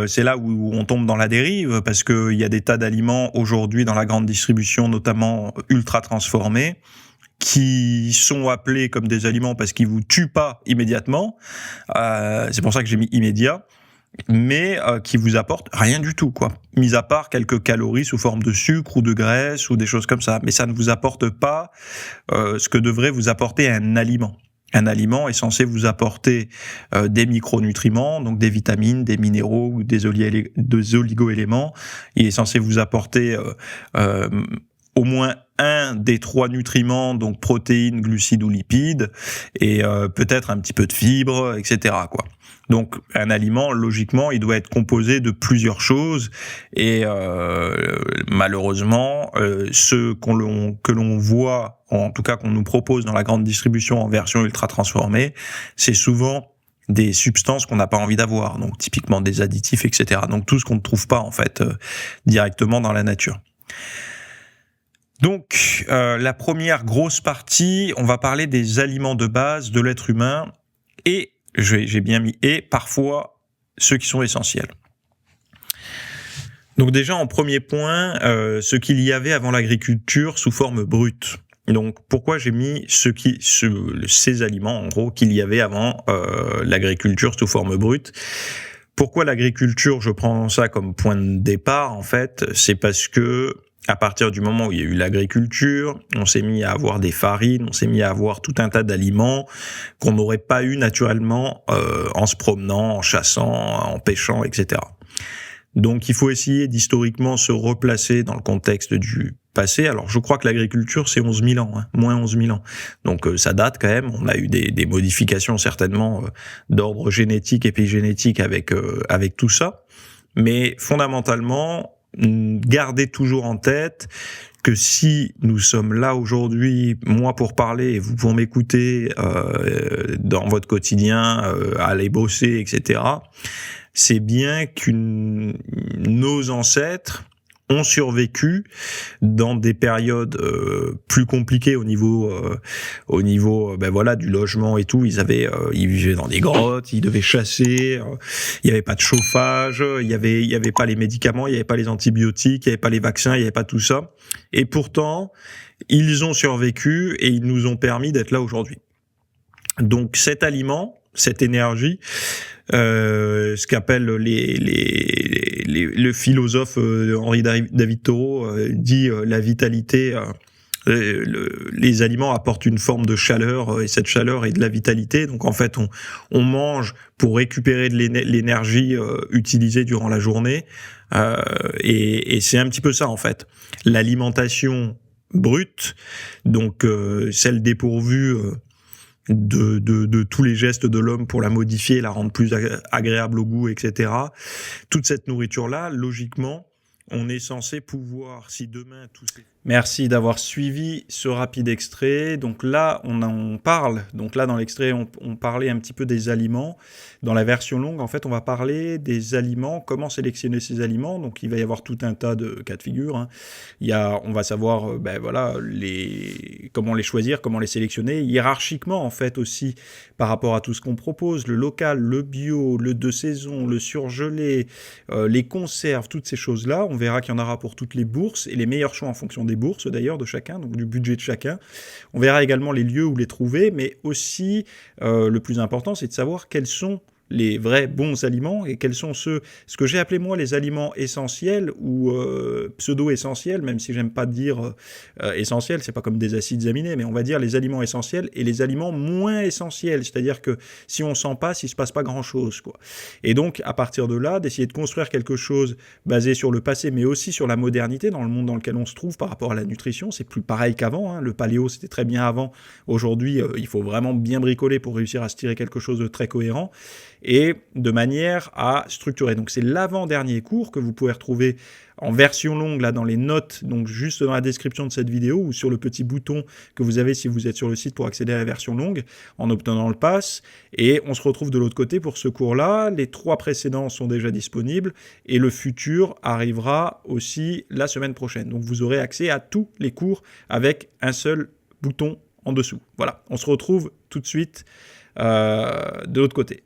c'est là où on tombe dans la dérive, parce qu'il y a des tas d'aliments aujourd'hui dans la grande distribution, notamment ultra transformés, qui sont appelés comme des aliments parce qu'ils vous tuent pas immédiatement. C'est pour ça que j'ai mis immédiat, mais qui vous apportent rien du tout, quoi. Mis à part quelques calories sous forme de sucre ou de graisse ou des choses comme ça. Mais ça ne vous apporte pas ce que devrait vous apporter un aliment. Un aliment est censé vous apporter des micronutriments, donc des vitamines, des minéraux ou des oligo-éléments. Il est censé vous apporter au moins un des 3 nutriments, donc protéines, glucides ou lipides, et peut-être un petit peu de fibres, etc., quoi. Donc un aliment, logiquement, il doit être composé de plusieurs choses, et malheureusement, ceux que l'on voit, en tout cas qu'on nous propose dans la grande distribution en version ultra transformée, c'est souvent des substances qu'on n'a pas envie d'avoir, donc typiquement des additifs, etc. Donc tout ce qu'on ne trouve pas en fait directement dans la nature. Donc, la première grosse partie, on va parler des aliments de base de l'être humain, et j'ai bien mis « et », parfois, ceux qui sont essentiels. Donc déjà, en premier point, ce qu'il y avait avant l'agriculture sous forme brute. Donc, pourquoi j'ai mis ces aliments, en gros, qu'il y avait avant l'agriculture sous forme brute ? Pourquoi l'agriculture, je prends ça comme point de départ, en fait, c'est parce que à partir du moment où il y a eu l'agriculture, on s'est mis à avoir des farines, on s'est mis à avoir tout un tas d'aliments qu'on n'aurait pas eu naturellement en se promenant, en chassant, en pêchant, etc. Donc il faut essayer d'historiquement se replacer dans le contexte du passé. Alors je crois que l'agriculture c'est 11 000 ans, moins 11 000 ans. Donc ça date quand même, on a eu des modifications certainement d'ordre génétique, épigénétique avec tout ça. Mais fondamentalement, gardez toujours en tête que si nous sommes là aujourd'hui, moi pour parler, et vous pour m'écouter dans votre quotidien, aller bosser, etc., c'est bien que nos ancêtres ont survécu dans des périodes plus compliquées au niveau du logement et tout. Ils vivaient dans des grottes, ils devaient chasser, il y avait pas de chauffage, il y avait pas les médicaments, il y avait pas les antibiotiques, il y avait pas les vaccins, il y avait pas tout ça. Et pourtant, ils ont survécu et ils nous ont permis d'être là aujourd'hui. Donc cet aliment, cette énergie, ce qu'appelle le philosophe Henri David Thoreau dit la vitalité. Les aliments apportent une forme de chaleur et cette chaleur est de la vitalité. Donc en fait, on mange pour récupérer de l'énergie utilisée durant la journée. Et c'est un petit peu ça en fait. L'alimentation brute, donc celle dépourvue de tous les gestes de l'homme pour la modifier, la rendre plus agréable au goût, etc. Toute cette nourriture-là, logiquement, on est censé pouvoir, si demain tout ces... Merci d'avoir suivi ce rapide extrait. Donc là, on en parle. Donc là, dans l'extrait, on parlait un petit peu des aliments. Dans la version longue, en fait, on va parler des aliments, comment sélectionner ces aliments. Donc il va y avoir tout un tas de cas de figure. On va savoir, comment les choisir, comment les sélectionner. Hiérarchiquement, en fait, aussi, par rapport à tout ce qu'on propose, le local, le bio, le de saison, le surgelé, les conserves, toutes ces choses-là. On verra qu'il y en aura pour toutes les bourses et les meilleurs choix en fonction des bourses d'ailleurs de chacun, donc du budget de chacun. On verra également les lieux où les trouver, mais aussi le plus important, c'est de savoir quels sont les vrais bons aliments et quels sont ce que j'ai appelé moi les aliments essentiels ou pseudo-essentiels, même si j'aime pas dire essentiels, c'est pas comme des acides aminés, mais on va dire les aliments essentiels et les aliments moins essentiels, c'est-à-dire que si on s'en passe, il se passe pas grand-chose, quoi. Et donc, à partir de là, d'essayer de construire quelque chose basé sur le passé, mais aussi sur la modernité, dans le monde dans lequel on se trouve par rapport à la nutrition, c'est plus pareil qu'avant, le paléo c'était très bien avant, aujourd'hui il faut vraiment bien bricoler pour réussir à se tirer quelque chose de très cohérent, et de manière à structurer. Donc c'est l'avant-dernier cours que vous pouvez retrouver en version longue là dans les notes, donc juste dans la description de cette vidéo ou sur le petit bouton que vous avez si vous êtes sur le site pour accéder à la version longue en obtenant le pass. Et on se retrouve de l'autre côté pour ce cours-là. Les 3 précédents sont déjà disponibles et le futur arrivera aussi la semaine prochaine. Donc vous aurez accès à tous les cours avec un seul bouton en dessous. Voilà, on se retrouve tout de suite de l'autre côté.